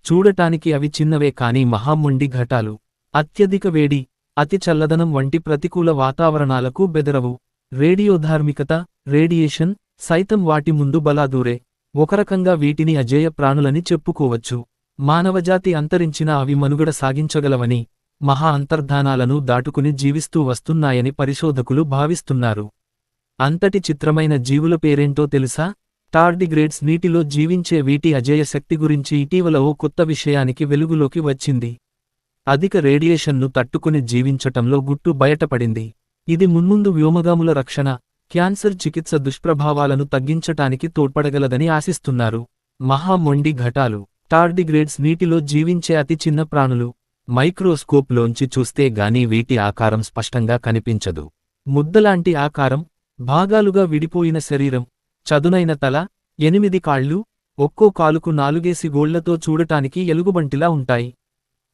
చూడటానికి అవి చిన్నవే కానీ మహామొండి ఘటాలు. అత్యధిక వేడి, అతి చల్లదనం వంటి ప్రతికూల వాతావరణాలకు బెదరవు. రేడియోధార్మికత, రేడియేషన్ సైతం వాటి ముందు బలాదూరే. ఒకరకంగా వీటిని అజేయ ప్రాణులని చెప్పుకోవచ్చు. మానవజాతి అంతరించినా అవి మనుగడ సాగించగలవని, మహా అంతర్ధానాలను దాటుకుని జీవిస్తూ వస్తున్నాయని పరిశోధకులు భావిస్తున్నారు. అంతటి చిత్రమైన జీవుల పేరేంటో తెలుసా? టార్డిగ్రేడ్స్. నీటిలో జీవించే వీటి అజేయ శక్తి గురించి ఇటీవల ఓ కొత్త విషయానికి వెలుగులోకి వచ్చింది. అధిక రేడియేషన్ను తట్టుకుని జీవించటంలో గుట్టు బయటపడింది. ఇది మున్ముందు వ్యోమగాముల రక్షణ, క్యాన్సర్ చికిత్స దుష్ప్రభావాలను తగ్గించటానికి తోడ్పడగలదని ఆశిస్తున్నారు. మహామొండి ఘటాలు. టార్డిగ్రేడ్స్ నీటిలో జీవించే అతి చిన్న ప్రాణులు. మైక్రోస్కోప్లోంచి చూస్తే గానీ వీటి ఆకారం స్పష్టంగా కనిపించదు. ముద్దలాంటి ఆకారం, భాగాలుగా విడిపోయిన శరీరం, చదునైన తల, 8 కాళ్ళు, ఒక్కో కాలుకు 4 గోళ్లతో చూడటానికి ఎలుగుబంటిలా ఉంటాయి.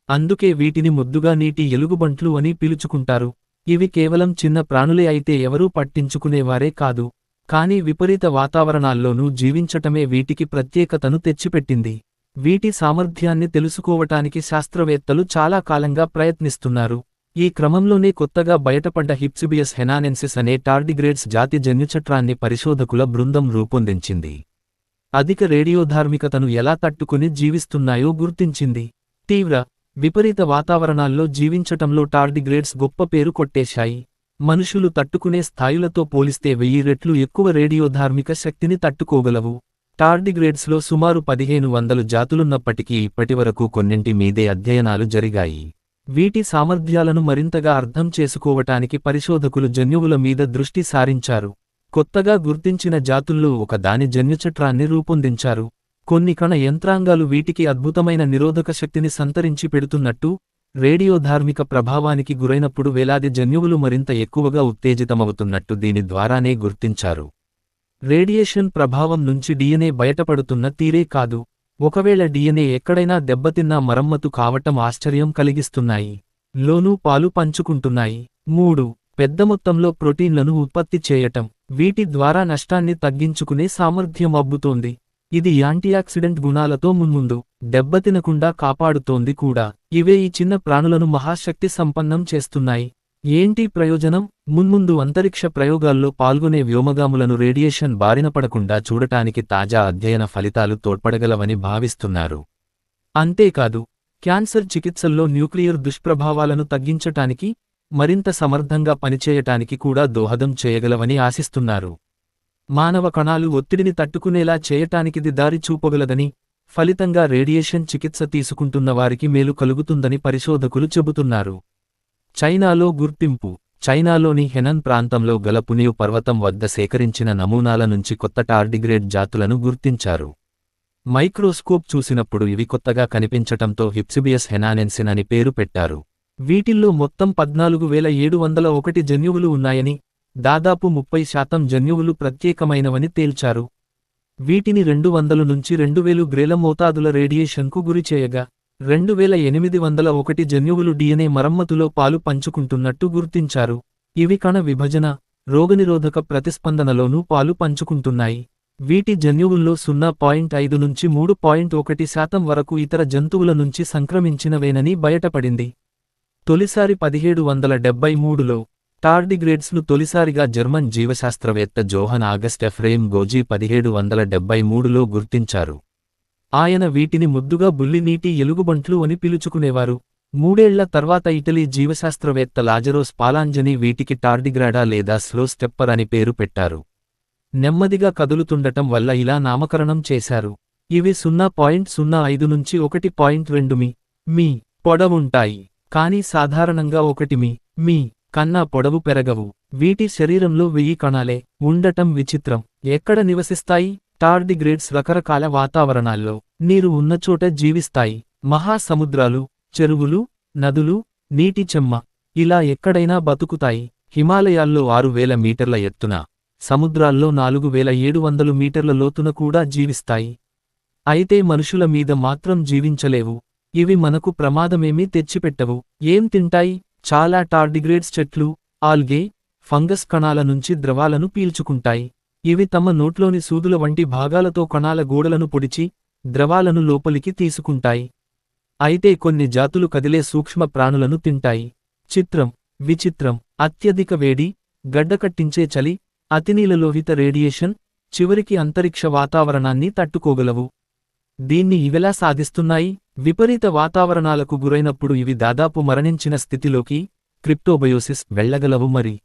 అందుకే వీటిని ముద్దుగా నీటి ఎలుగుబంట్లు అని పిలుచుకుంటారు. ఇవి కేవలం చిన్న ప్రాణులే అయితే ఎవరూ పట్టించుకునేవారే కాదు. కానీ విపరీత వాతావరణాల్లోనూ జీవించటమే వీటికి ప్రత్యేకతను తెచ్చిపెట్టింది. వీటి సామర్థ్యాన్ని తెలుసుకోవటానికి శాస్త్రవేత్తలు చాలా కాలంగా ప్రయత్నిస్తున్నారు. ఈ క్రమంలోనే కొత్తగా బయటపడ్డ హిప్సిబియస్ హెనానెన్సిస్ అనే టార్డిగ్రేడ్స్ జాతి జన్యుచట్రాన్ని పరిశోధకుల బృందం రూపొందించింది. అధిక రేడియోధార్మికతను ఎలా తట్టుకుని జీవిస్తున్నాయో గుర్తించింది. తీవ్ర, విపరీత వాతావరణాల్లో జీవించటంలో టార్డిగ్రేడ్స్ గొప్ప పేరు కొట్టేశాయి. మనుషులు తట్టుకునే స్థాయిలతో పోలిస్తే 1000 రెట్లు ఎక్కువ రేడియోధార్మిక శక్తిని తట్టుకోగలవు. టార్డిగ్రేడ్స్లో సుమారు 1500 జాతులున్నప్పటికీ ఇప్పటివరకు కొన్నింటి మీదే అధ్యయనాలు జరిగాయి. వీటి సామర్థ్యాలను మరింతగా అర్థం చేసుకోవటానికి పరిశోధకులు జన్యువుల మీద దృష్టి సారించారు. కొత్తగా గుర్తించిన జాతుల్లో ఒకదాని జన్యుచట్రాన్ని రూపొందించారు. కొన్ని కణ యంత్రాంగాలు వీటికి అద్భుతమైన నిరోధక శక్తిని సంతరించి పెడుతున్నట్టు, రేడియోధార్మిక ప్రభావానికి గురైనప్పుడు వేలాది జన్యువులు మరింత ఎక్కువగా ఉత్తేజితమవుతున్నట్టు దీని ద్వారానే గుర్తించారు. రేడియేషన్ ప్రభావం నుంచి డిఎన్ఏ బయటపడుతున్న తీరే కాదు, ఒకవేళ డిఎన్ఏ ఎక్కడైనా దెబ్బతిన్నా మరమ్మతు కావటం ఆశ్చర్యం కలిగిస్తున్నాయి. లోనూ పాలు పంచుకుంటున్నాయి. 3. పెద్ద మొత్తంలో ప్రోటీన్లను ఉత్పత్తి చేయటం. వీటి ద్వారా నష్టాన్ని తగ్గించుకునే సామర్థ్యం అబ్బుతోంది. ఇది యాంటీఆక్సిడెంట్ గుణాలతో మున్ముందు దెబ్బతినకుండా కాపాడుతోంది కూడా. ఇవే ఈ చిన్న ప్రాణులను మహాశక్తి సంపన్నం చేస్తున్నాయి. ఏంటి ప్రయోజనం? మున్ముందు అంతరిక్ష ప్రయోగాల్లో పాల్గొనే వ్యోమగాములను రేడియేషన్ బారినపడకుండా చూడటానికి తాజా అధ్యయన ఫలితాలు తోడ్పడగలవని భావిస్తున్నారు. అంతేకాదు, క్యాన్సర్ చికిత్సల్లో న్యూక్లియర్ దుష్ప్రభావాలను తగ్గించటానికి, మరింత సమర్థంగా పనిచేయటానికి కూడా దోహదం చేయగలవని ఆశిస్తున్నారు. మానవ కణాలు ఒత్తిడిని తట్టుకునేలా చేయటానికిది దారి చూపగలదని, ఫలితంగా రేడియేషన్ చికిత్స తీసుకుంటున్న వారికి మేలు కలుగుతుందని పరిశోధకులు చెబుతున్నారు. చైనాలో గుర్తింపు. చైనాలోని హెనన్ ప్రాంతంలో గల పునియు పర్వతం వద్ద సేకరించిన నమూనాల నుంచి కొత్త టార్డిగ్రేడ్ జాతులను గుర్తించారు. మైక్రోస్కోప్ చూసినప్పుడు ఇవి కొత్తగా కనిపించటంతో హిప్సిబియస్ హెనానెన్సిన్ అని పేరు పెట్టారు. వీటిల్లో మొత్తం 14,701 జన్యువులు ఉన్నాయని, దాదాపు 30% జన్యువులు ప్రత్యేకమైనవని తేల్చారు. వీటిని 200 నుంచి 2000 గ్రేల మోతాదుల రేడియేషన్కు గురిచేయగా, 2801 జన్యువులు డిఎన్ఏ మరమ్మతులో పాలు పంచుకుంటున్నట్టు గుర్తించారు. ఇవి కణ విభజన, రోగనిరోధక ప్రతిస్పందనలోనూ పాలు పంచుకుంటున్నాయి. వీటి జన్యువుల్లో 0.5 నుంచి 3.1% వరకు ఇతర జంతువుల నుంచి సంక్రమించినవేనని బయటపడింది. తొలిసారి 1773లో టార్డిగ్రేడ్స్ను తొలిసారిగా జర్మన్ జీవశాస్త్రవేత్త జోహన్ ఆగస్ట్ ఎఫ్రేమ్ గోజీ 1773లో గుర్తించారు. ఆయన వీటిని ముద్దుగా బుల్లి నీటి ఎలుగుబంట్లు అని పిలుచుకునేవారు. 3 ఏళ్ల తర్వాత ఇటలీ జీవశాస్త్రవేత్త లాజరో స్పాలాంజని వీటికి టార్డిగ్రాడా లేదా స్లో స్టెప్పర్ అని పేరు పెట్టారు. నెమ్మదిగా కదులుతుండటం వల్ల ఇలా నామకరణం చేశారు. ఇవి 0.05 నుంచి 1.2 మీ పొడవుంటాయి. కానీ సాధారణంగా 1 మీ కన్నా పొడవు పెరగవు. వీటి శరీరంలో 1000 కణాలే ఉండటం విచిత్రం. ఎక్కడ నివసిస్తాయి? టార్డిగ్రేడ్స్ రకరకాల వాతావరణాల్లో, నీరు ఉన్నచోట జీవిస్తాయి. మహాసముద్రాలు, చెరువులు, నదులు, నీటి చెమ్మ ఇలా ఎక్కడైనా బతుకుతాయి. హిమాలయాల్లో 6000 మీటర్ల ఎత్తున, సముద్రాల్లో 4700 మీటర్ల లోతున కూడా జీవిస్తాయి. అయితే మనుషుల మీద మాత్రం జీవించలేవు. ఇవి మనకు ప్రమాదమేమీ తెచ్చిపెట్టవు. ఏం తింటాయి? చాలా టార్డిగ్రేడ్స్ చెట్లు, ఆల్గే, ఫంగస్ కణాల నుంచి ద్రవాలను పీల్చుకుంటాయి. ఇవి తమ నోట్లోని సూదుల వంటి భాగాలతో కణాల గోడలను పొడిచి, ద్రవాలను లోపలికి తీసుకుంటాయి. అయితే కొన్ని జాతులు కదిలే సూక్ష్మ ప్రాణులను తింటాయి. చిత్రం, విచిత్రం, అత్యధిక వేడి, గడ్డకట్టించే చలి, అతినీలలోహిత రేడియేషన్, చివరికి అంతరిక్ష వాతావరణాన్ని తట్టుకోగలవు. దీన్ని ఇవెలా సాధిస్తున్నాయి? విపరీత వాతావరణాలకు గురైనప్పుడు ఇవి దాదాపు మరణించిన స్థితిలోకి, క్రిప్టోబయోసిస్, వెళ్లగలవు మరి.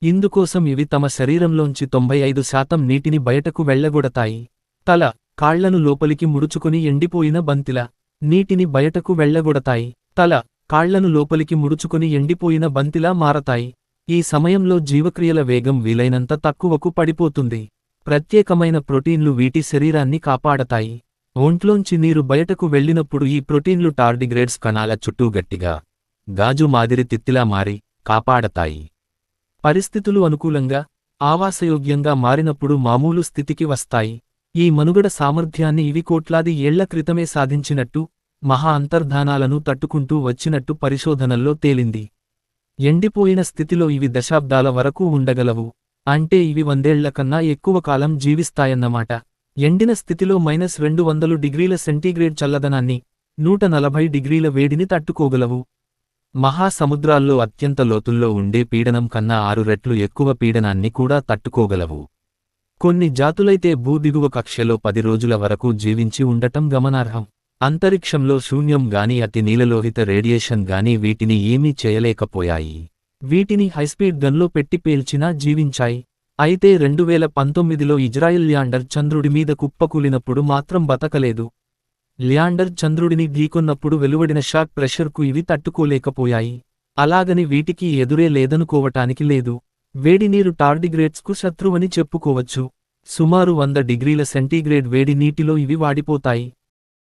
ఇందుకోసం ఇవి తమ శరీరంలోంచి 95% నీటిని బయటకు వెళ్లగొడతాయి. తల, కాళ్లను లోపలికి ముడుచుకుని ఎండిపోయిన బంతిలా నీటిని బయటకు వెళ్లగొడతాయి. తల, కాళ్లను లోపలికి ముడుచుకుని ఎండిపోయిన బంతిలా మారతాయి. ఈ సమయంలో జీవక్రియల వేగం వీలైనంత తక్కువకు పడిపోతుంది. ప్రత్యేకమైన ప్రోటీన్లు వీటి శరీరాన్ని కాపాడతాయి. ఒంట్లోంచి నీరు బయటకు వెళ్ళినప్పుడు ఈ ప్రోటీన్లు టార్డిగ్రేడ్స్ కణాల చుట్టూ గట్టిగా, గాజు మాదిరి తిత్తిలా మారి, కాపాడతాయి. పరిస్థితులు అనుకూలంగా, ఆవాసయోగ్యంగా మారినప్పుడు మామూలు స్థితికి వస్తాయి. ఈ మనుగడ సామర్థ్యాన్ని ఇవి కోట్లాది ఏళ్ల క్రితమే సాధించినట్టు, మహా అంతర్ధానాలను తట్టుకుంటూ వచ్చినట్టు పరిశోధనల్లో తేలింది. ఎండిపోయిన స్థితిలో ఇవి దశాబ్దాల వరకు ఉండగలవు. అంటే ఇవి 100 ఏళ్ల కన్నా ఎక్కువ కాలం జీవిస్తాయన్నమాట. ఎండిన స్థితిలో -200 డిగ్రీల సెంటీగ్రేడ్ చల్లదనాన్ని, 140 డిగ్రీల వేడిని తట్టుకోగలవు. మహాసముద్రాల్లో అత్యంత లోతుల్లో ఉండే పీడనం కన్నా 6 రెట్లు ఎక్కువ పీడనాన్ని కూడా తట్టుకోగలవు. కొన్ని జాతులైతే భూదిగువ కక్షలో 10 రోజుల వరకు జీవించి ఉండటం గమనార్హం. అంతరిక్షంలో శూన్యం గాని అతి నీలలోహిత రేడియేషన్ గాని వీటిని ఏమీ చేయలేకపోయాయి. వీటిని హైస్పీడ్ గన్లో పెట్టి పేల్చినా జీవించాయి. అయితే 2019లో ఇజ్రాయిల్ ల్యాండర్ చంద్రుడి మీద కుప్పకూలినప్పుడు మాత్రం బతకలేదు. ల్యాండర్ చంద్రుడిని ఢీకొన్నప్పుడు వెలువడిన షాక్ ప్రెషర్కు ఇవి తట్టుకోలేకపోయాయి. అలాగని వీటికి ఎదురే లేదనుకోవటానికి లేదు. వేడినీరు టార్డిగ్రేడ్స్కు శత్రువని చెప్పుకోవచ్చు. సుమారు 100 డిగ్రీల సెంటీగ్రేడ్ వేడి నీటిలో ఇవి వాడిపోతాయి.